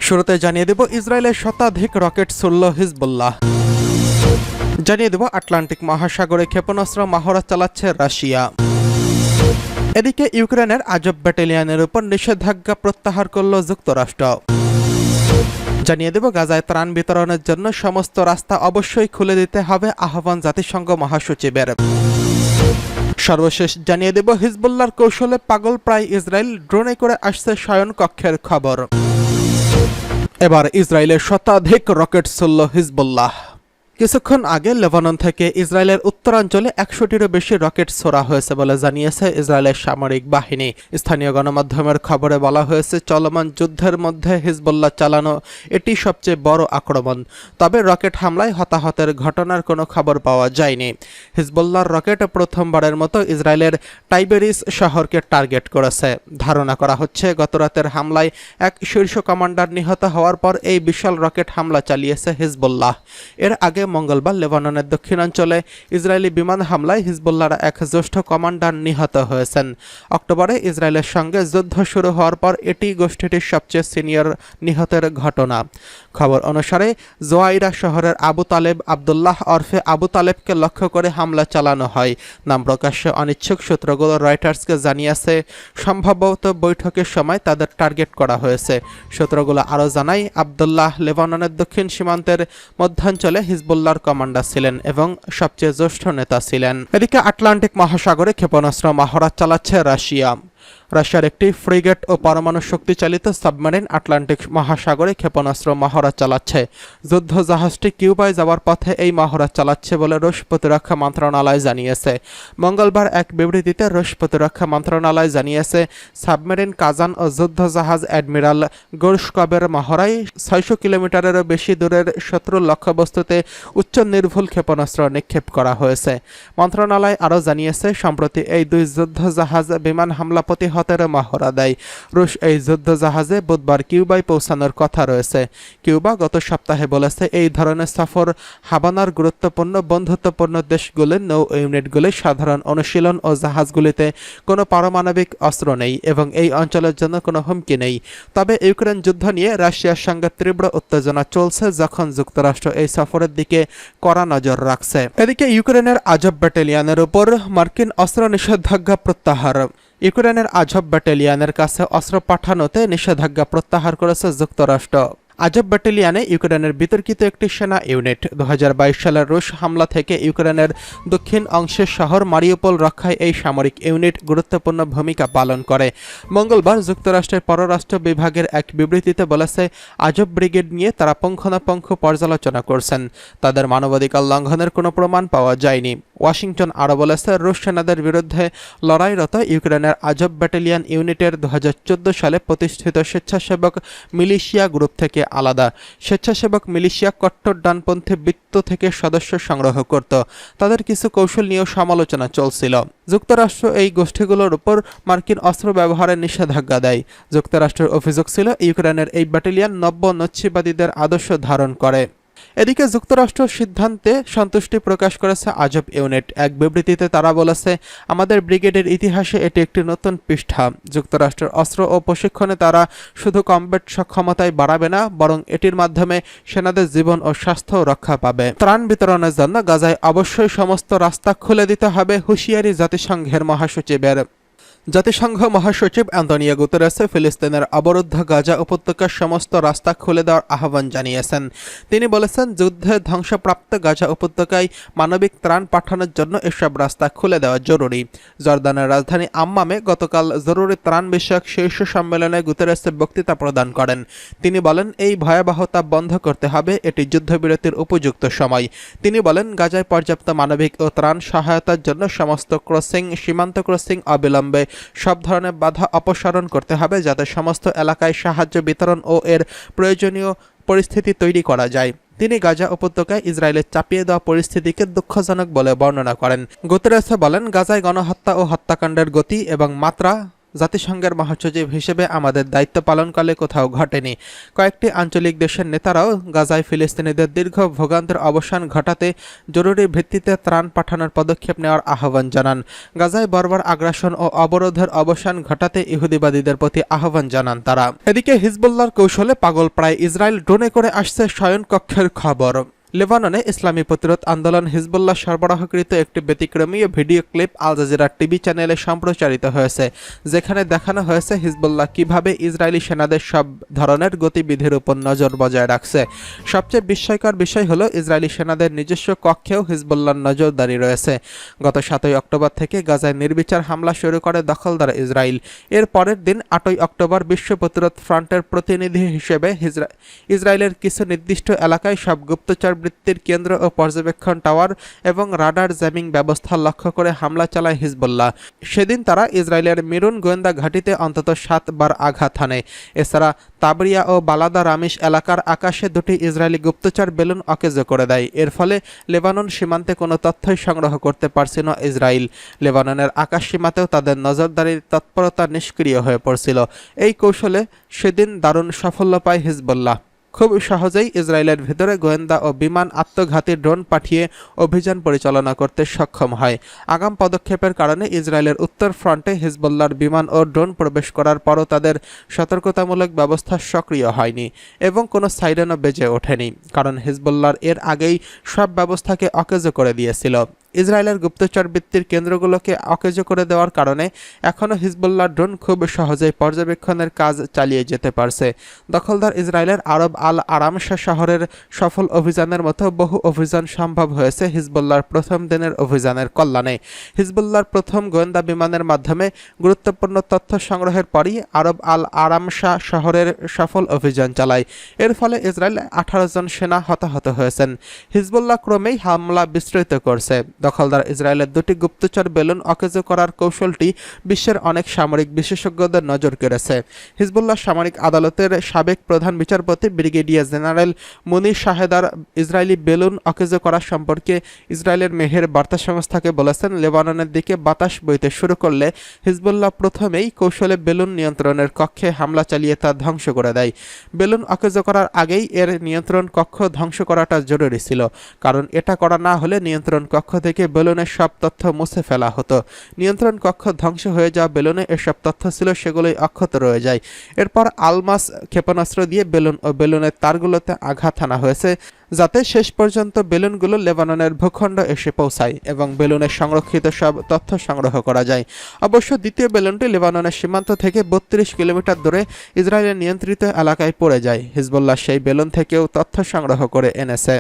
শুরুতে জানিয়ে দেব ইসরায়েলের শতাধিক রকেট ছুড়ল হিজবুল্লাহ। জানিয়ে দেব আটলান্টিক মহাসাগরে ক্ষেপণাস্ত্র মহড়া চালাচ্ছে রাশিয়া। এদিকে ইউক্রেনের আজব ব্যাটালিয়নের উপর নিষেধাজ্ঞা প্রত্যাহার করল যুক্তরাষ্ট্র। জানিয়ে দেব গাজায় ত্রাণ বিতরণের জন্য সমস্ত রাস্তা অবশ্যই খুলে দিতে হবে আহ্বান জাতিসংঘ মহাসচিবের। সর্বশেষ জানিয়ে দেব হিজবুল্লাহর কৌশলে পাগল প্রায় ইসরায়েল, ড্রোনে করে আসছে শয়ন কক্ষের খবর। এবার ইসরায়েলের শতাধিক রকেট ছুড়ল হিজবুল্লাহ। কিছুক্ষণ আগে লেবানন থেকে ইসরায়েলের উত্তরাঞ্চলে 100টিরও বেশি রকেট ছোড়া হয়েছে বলে জানিয়েছে ইসরায়েলের সামরিক বাহিনী। স্থানীয় গণমাধ্যমের খবরে বলা হয়েছে, চলমান যুদ্ধের মধ্যে হিজবুল্লাহ চালানো এটি সবচেয়ে বড় আক্রমণ। তবে রকেট হামলায় হতাহতের ঘটনার কোনো খবর পাওয়া যায়নি। হিজবুল্লাহর রকেট প্রথমবারের মতো ইসরায়েলের টাইবেরিস শহরকে টার্গেট করেছে। ধারণা করা হচ্ছে গতরাতের হামলায় এক শীর্ষ কমান্ডার নিহত হওয়ার পর এই বিশাল রকেট হামলা চালিয়েছে হিজবুল্লাহ। এর আগে মঙ্গলবার লেবাননের দক্ষিণাঞ্চলে ইসরায়েলি বিমান হামলায় হিজবুল্লাহর এক জ্যেষ্ঠ কমান্ডার নিহত হয়েছেন। অক্টোবরে ইসরায়েলের সঙ্গে যুদ্ধ শুরু হওয়ার পর এটি গোষ্ঠীটির সবচেয়ে সিনিয়র নিহতের ঘটনা। খবর অনুসারে জোয়াইরা শহরের আবু তালেব আবদুল্লাহ ওরফে আবু তালেবকে লক্ষ্য করে হামলা চালানো হয়। নাম প্রকাশ্যে অনিচ্ছুক সূত্রগুলো রয়টার্সকে জানিয়েছে, সম্ভবত বৈঠকের সময় তাদের টার্গেট করা হয়েছে। সূত্রগুলো আরও জানায়, আবদুল্লাহ লেবাননের দক্ষিণ সীমান্তের মধ্যাঞ্চলে হিজবুল্লাহর কমান্ডার ছিলেন এবং সবচেয়ে জ্যেষ্ঠ নেতা ছিলেন। এদিকে আটলান্টিক মহাসাগরে ক্ষেপণাস্ত্র মহড়া চালাচ্ছে রাশিয়া। রাশিয়ার একটি ফ্রিগেট ও পরমাণু শক্তি চালিত সাবমেরিন আটলান্টিক মহাসাগরে ক্ষেপণাস্ত্র মহড়া চালাচ্ছে। যুদ্ধ জাহাজটি কিউবায় যাওয়ার পথে এই মহড়া চালাচ্ছে বলে রুশ প্রতিরক্ষা মন্ত্রণালয় জানিয়েছে। মঙ্গলবার এক বিবৃতিতে রুশ প্রতিরক্ষা মন্ত্রণালয় জানিয়েছে, সাবমেরিন কাজান ও যুদ্ধ জাহাজ অ্যাডমিরাল গোরশকবের মহড়ায় 600 কিলোমিটারেরও বেশি দূরের শত্রুর লক্ষ্যবস্তুতে উচ্চ নির্ভুল ক্ষেপণাস্ত্র নিক্ষেপ করা হয়েছে। মন্ত্রণালয় আরও জানিয়েছে, সম্প্রতি এই দুই যুদ্ধ জাহাজ বিমান হামলা প্রতিহতের মহড়া দেয়। রুশ এই যুদ্ধ জাহাজে বুধবার কিউবায় পৌঁছানোর কথা রয়েছে। কিউবা গত সপ্তাহে বলেছে, এই ধরনের সফর হাভানার গুরুত্বপূর্ণ বন্ধুত্বপূর্ণ দেশগুলির নৌ ইউনিটগুলি সাধারণ অনুশীলন ও জাহাজগুলিতে কোনো পারমাণবিক অস্ত্র নেই এবং এই অঞ্চলের জন্য কোনো হুমকি নেই। তবে ইউক্রেন যুদ্ধ নিয়ে রাশিয়ার সঙ্গে তীব্র উত্তেজনা চলছে, যখন যুক্তরাষ্ট্র এই সফরের দিকে কড়া নজর রাখছে। এদিকে ইউক্রেনের আজব ব্যাটালিয়নের উপর মার্কিন অস্ত্র নিষেধাজ্ঞা প্রত্যাহার। ইউক্রেনের আজব ব্যাটালিয়নের কাছে অস্ত্র পাঠানোতে নিষেধাজ্ঞা প্রত্যাহার করেছে যুক্তরাষ্ট্র। আজব ব্যাটালিয়নে ইউক্রেনের বিতর্কিত একটি সেনা ইউনিট 2022 সালের রুশ হামলা থেকে ইউক্রেনের দক্ষিণ অংশের শহর মারিউপোল রক্ষায় এই সামরিক ইউনিট গুরুত্বপূর্ণ ভূমিকা পালন করে। মঙ্গলবার যুক্তরাষ্ট্রের পররাষ্ট্র বিভাগের এক বিবৃতিতে বলেছে, আজব ব্রিগেড নিয়ে তারা পুঙ্খানুপুঙ্খ পর্যালোচনা করছেন। তাদের মানবাধিকার লঙ্ঘনের কোনো প্রমাণ পাওয়া যায়নি। ওয়াশিংটন আরও বলেছে, রুশ সেনাদের বিরুদ্ধে লড়াইরত ইউক্রেনের আজব ব্যাটালিয়ন ইউনিটের 2014 সালে প্রতিষ্ঠিত স্বেচ্ছাসেবক মিলিশিয়া গ্রুপ থেকে আলাদা। স্বেচ্ছাসেবক মিলিশিয়া কট্টর ডানপন্থী বৃত্ত থেকে সদস্য সংগ্রহ করত। তাদের কিছু কৌশল নিয়েও সমালোচনা চলছিল। যুক্তরাষ্ট্র এই গোষ্ঠীগুলোর উপর মার্কিন অস্ত্র ব্যবহারের নিষেধাজ্ঞা দেয়। যুক্তরাষ্ট্রের অভিযোগ ছিল, ইউক্রেনের এই ব্যাটালিয়ন নব্য নচ্ছিবাদীদের আদর্শ ধারণ করে। এদিকে যুক্তরাষ্ট্রের সিদ্ধান্তে সন্তুষ্টি প্রকাশ করেছে আজব ইউনিট। এক বিবৃতিতে তারা বলেছে, আমাদের ব্রিগেডের ইতিহাসে এটি একটি নতুন পৃষ্ঠা। যুক্তরাষ্ট্রের অস্ত্র ও প্রশিক্ষণে তারা শুধু কমব্যাট সক্ষমতায় বাড়াবে না, বরং এটির মাধ্যমে সেনাদের জীবন ও স্বাস্থ্য রক্ষা পাবে। ত্রাণ বিতরণের জন্য গাজায় অবশ্যই সমস্ত রাস্তা খুলে দিতে হবে, হুঁশিয়ারি জাতিসংঘের মহাসচিবের। জাতিসংঘ মহাসচিব অ্যান্তোনিও গুতেরেস ফিলিস্তিনের অবরুদ্ধ গাজা উপত্যকার সমস্ত রাস্তা খুলে দেওয়ার আহ্বান জানিয়েছেন। তিনি বলেছেন, যুদ্ধে ধ্বংসপ্রাপ্ত গাজা উপত্যকায় মানবিক ত্রাণ পাঠানোর জন্য এসব রাস্তা খুলে দেওয়া জরুরি। জর্দানের রাজধানী আম্মামে গতকাল জরুরি ত্রাণ বিষয়ক শীর্ষ সম্মেলনে গুতেরেস বক্তৃতা প্রদান করেন। তিনি বলেন, এই ভয়াবহতা বন্ধ করতে হবে, এটি যুদ্ধবিরতির উপযুক্ত সময়। তিনি বলেন, গাজায় পর্যাপ্ত মানবিক ও ত্রাণ সহায়তার জন্য সমস্ত সীমান্ত ক্রসিং অবিলম্বে সব ধরনের বাধা অপসারণ করতে হবে, যাতে সমস্ত এলাকায় সাহায্য বিতরণ ও এর প্রয়োজনীয় পরিস্থিতি তৈরি করা যায়। তিনি গাজা উপত্যকায় ইসরায়েলের চাপিয়ে দেওয়া পরিস্থিতিকে দুঃখজনক বলে বর্ণনা করেন। গুতেরেস বলেন, গাজায় গণহত্যা ও হত্যাকাণ্ডের গতি এবং মাত্রা জাতিসংঘের মহাসচিব হিসেবে আমাদের দায়িত্ব পালনকালে কোথাও ঘটেনি। কয়েকটি আঞ্চলিক দেশের নেতারাও গাজায় ফিলিস্তিনিদের দীর্ঘ ভোগান্তির অবসান ঘটাতে জরুরি ভিত্তিতে ত্রাণ পাঠানোর পদক্ষেপ নেওয়ার আহ্বান জানান। গাজায় বর্বর আগ্রাসন ও অবরোধের অবসান ঘটাতে ইহুদিবাদীদের প্রতি আহ্বান জানান তারা। এদিকে হিজবুল্লাহর কৌশলে পাগল প্রায় ইসরায়েল ড্রোনে করে আসছে শয়নকক্ষের খবর। লেবাননে ইসলামী প্রতিরোধ আন্দোলন হিজবুল্লাহ সরবরাহকৃত একটি ব্যতিক্রমী video clip Al Jazeera TV চ্যানেলে সম্প্রচারিত হয়েছে, যেখানে দেখানো হয়েছে হিজবুল্লাহ কিভাবে ইসরায়েলি সেনাদের সব ধরনের গতিবিধির উপর নজর বজায় রাখছে। সবচেয়ে বিস্ময়কর বিষয় হলো ইসরায়েলি সেনাদের নিজস্ব কক্ষেও হিজবুল্লাহর নজরদারি রয়েছে। গত 7 অক্টোবর থেকে গাজায় নির্বিচার হামলা শুরু করে দখলদার ইসরায়েল। এর পরের দিন 8 অক্টোবর বিশ্ব প্রতিরোধ ফ্রন্টের প্রতিনিধি হিসেবে ইসরায়েলের কিছু নির্দিষ্ট এলাকায় সব গুপ্তচর বৃত্তির কেন্দ্র ও পর্যবেক্ষণ টাওয়ার এবং রাডার জ্যামিং ব্যবস্থা লক্ষ্য করে হামলা চালায় হিজবুল্লাহ। সেদিন তারা ইসরায়েলের মিরুন গোয়েন্দা ঘাঁটিতে অন্তত 7 বার আঘাত হানে। এছাড়া তাবরিয়া ও বালাদা রামিশ এলাকার আকাশে 2টি ইসরায়েলি গুপ্তচর বেলুন অকেজো করে দেয়। এর ফলে লেবানন সীমান্তে কোনো তথ্যই সংগ্রহ করতে পারছে না ইসরায়েল। লেবাননের আকাশ সীমাতেও তাদের নজরদারির তৎপরতা নিষ্ক্রিয় হয়ে পড়ছিল। এই কৌশলে সেদিন দারুণ সাফল্য পায় হিজবুল্লাহ। খুব সহজেই ইসরায়েলের ভেতরে গোয়েন্দা ও বিমান আত্মঘাতী ড্রোন পাঠিয়ে অভিযান পরিচালনা করতে সক্ষম হয়। আগাম পদক্ষেপের কারণে ইসরায়েলের উত্তর ফ্রন্টে হিজবুল্লাহর বিমান ও ড্রোন প্রবেশ করার পরও তাদের সতর্কতামূলক ব্যবস্থা সক্রিয় হয়নি এবং কোনো সাইরেনও বেজে ওঠেনি, কারণ হিজবুল্লাহর এর আগেই সব ব্যবস্থাকে অকেজো করে দিয়েছিল। ইসরায়েলের গুপ্তচর বৃত্তির কেন্দ্রগুলোকে অকেজো করে দেওয়ার কারণে এখনও হিজবুল্লাহ ড্রোন খুব সহজেই পর্যবেক্ষণের কাজ চালিয়ে যেতে পারছে। দখলদার ইসরায়েলের আরব আল আরামশা শহরের সফল অভিযানের মতো বহু অভিযান সম্ভব হয়েছে হিজবুল্লাহর প্রথম দিনের অভিযানের কল্যাণে। হিজবুল্লাহর প্রথম গোয়েন্দা বিমানের মাধ্যমে গুরুত্বপূর্ণ তথ্য সংগ্রহের পরই আরব আল আরামশা শহরের সফল অভিযান চালায়। এর ফলে ইসরায়েল 18 জন সেনা হতাহত হয়েছেন। হিজবুল্লাহ ক্রমেই হামলা বিস্তৃত করছে। দখলদার ইসরায়েলের 2টি গুপ্তচর বেলুন অকেজো করার কৌশলটি বিশ্বের অনেক সামরিক বিশেষজ্ঞদের নজর কেড়েছে। হিজবুল্লাহ সামরিক আদালতের সাবেক প্রধান বিচারপতি ব্রিগেডিয়ার জেনারেল মুনির শাহেদার ইসরায়েলি বেলুন অকেজো করা সম্পর্কে ইসরায়েলের মেহের বার্তা সংস্থাকে বলেছেন, লেবাননের দিকে বাতাস বইতে শুরু করলে হিজবুল্লাহ প্রথমেই কৌশলে বেলুন নিয়ন্ত্রণের কক্ষে হামলা চালিয়ে তা ধ্বংস করে দেয়। বেলুন অকেজো করার আগেই এর নিয়ন্ত্রণ কক্ষ ধ্বংস করাটা জরুরি ছিল, কারণ এটা করা না হলে নিয়ন্ত্রণ কক্ষ থেকে বেলুনের সব তথ্য মুছে ফেলা হতো। নিয়ন্ত্রণ কক্ষ ধ্বংস হয়ে যাওয়া বেলুনে এসব তথ্য ছিল, সেগুলোই অক্ষত রয়ে যায়। এরপর আলমাস ক্ষেপণাস্ত্র দিয়ে বেলুন ও বেলুনের তারগুলোতে আঘাত হানা হয়েছে, যাতে শেষ পর্যন্ত বেলুনগুলো লেবাননের ভূখণ্ড এসে পৌঁছায় এবং বেলুনের সংরক্ষিত সব তথ্য সংগ্রহ করা যায়। অবশ্য দ্বিতীয় বেলুনটি লেবাননের সীমান্ত থেকে 32 কিলোমিটার দূরে ইসরায়েলের নিয়ন্ত্রিত এলাকায় পড়ে যায়। হিজবুল্লাহ সেই বেলুন থেকেও তথ্য সংগ্রহ করে এনেছে।